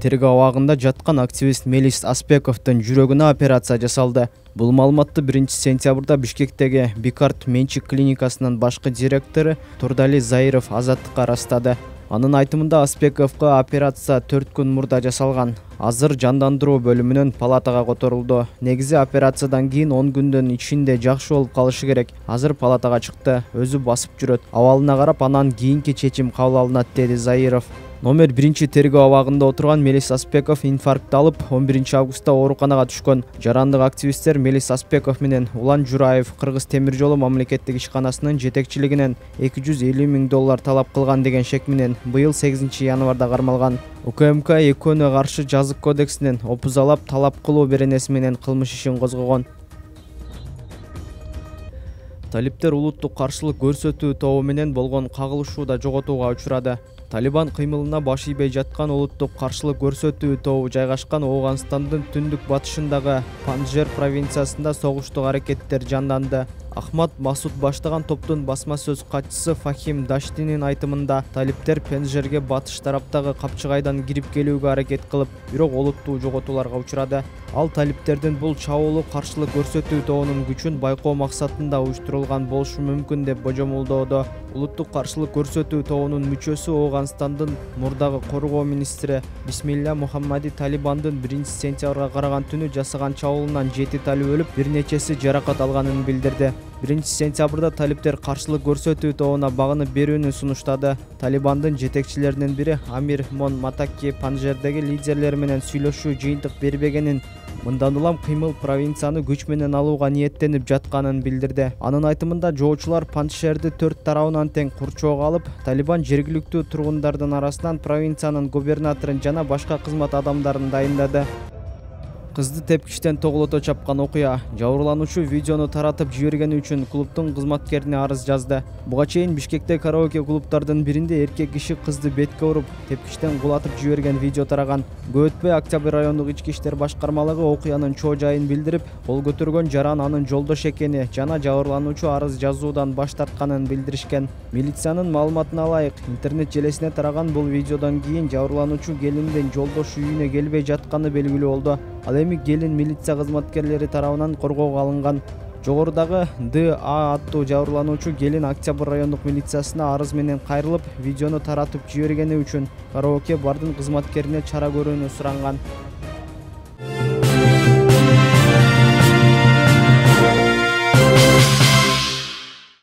тергөө абагында жаткан активист Мелис Аспековдун жүрөгүнө операция жасалды. Бул маалыматты 1-сентябрда Бишкектеги Бикарт менчик клиникасынын башкы директору Турдали Заиров Азаттыкка ырастады. Анын айтымында Аспековго операция 4 күн мурда жасалган. Азыр жандандыруу бөлүмүнөн палатага которулду. Негизи операциядан кийин 10 күндөн ичинде жакшы болуп калышы керек. Азыр палатага чыкты. Өзү басып жүрөт. Абалына карап анан кийинки чечим кабыл алынат, деди Заиров. Номер 1 тергөө абагында отурган Мелис Аспеков инфаркт алып, 11 августта ооруканага түшкөн. Жарандык активисттер Мелис Аспеков менен Улан Жураев Кыргыз темир жолу мамлекеттик ишканасынын жетекчилигинен $250 000 талап кылган деген шек менен быйыл 8 январда кармалган. УКМК экөөнө каршы жазык кодексинен опузалап талап кылуу беренеси менен кылмыш ишин козгогон. Талиптер улуттук каршылык көрсөтүү тобу менен болгон кагылышууда жоготууга учурады. Талибан кыймылына баш ийбей жаткан улуттук каршылык көрсөтүү тобу жайгашкан Ооганстандын түндүк батышындагы Панжшер провинциясында согуштук аракеттер жанданды. Ахмад Масуд баштаган топтун басма сөз катчысы Фахим Даштинин айтымында талиптер Пенжерге батыш тараптагы капчыгайдан кирип келүүгө аракет кылып, бирок олуттуу жоготууларга учурады. Ал талиптердин бул чабуулу каршылык көрсөтүү тобунун күчүн байкоо максатында уюштурулган болушу мүмкүн деп божомолдоодо. Улуттук каршылык көрсөтүү тобунун мүчөсү Ооганстандын мурдагы коргоо министри Бисмилля Мухаммади Талибандын 1-сентябрга караган түнү жасаган чабуулунан 7 талип өлүп, бир нечеси жаракат алганын билдирди. 1-сентябрда талиптер каршылык көрсөтүү тобуна багынып берүүнү сунуштады. Талибандын жетекчилеринин бири Амир Мон Матакки Панжшердеги лидерлери менен сүйлөшүү жыйынтык бербегенин, мындан улам кыймыл провинцияны күч менен алууга ниеттенип жатканын билдирди. Анын айтымында жоочулар Панжшерди 4 тарабынан тең курчоого алып, Талибан жергиликтүү тургундардын арасынан провинциянын губернаторун жана башка кызмат адамдарын дайындады. Кызды тепкичтен тоголото чапкан окуя. Жабырлануучу видеону таратып жибергени үчүн клубдун кызматкерине арыз жазды. Буга чейин Бишкекте караоке клубдардын биринде эркек киши кызды бетке уруп, тепкичтен кулатып жиберген видео тараган. Көп өтпөй Октябрь райондук ички иштер башкармалыгы окуянын чоо жайын билдирип, кол көтөргөн жаран анын жолдошу экени жана жабырлануучу арыз жазуудан баш тартканын билдиришкен. Милициянын маалыматына ылайык, интернет желесине тараган бул видеодон кийин жабырлануучу келиндин жолдошу үйүнө келбей жатканы белгилүү болду. Ал эми келин милиция кызматкерлери тарабынан коргоого алынган. Жогорудагы ДА аттуу жабырлануучу келин Октябрь райондук милициясына арыз менен кайрылып, видеону таратып жибергени үчүн караоке бардын кызматкерине чара көрүүнү суранган.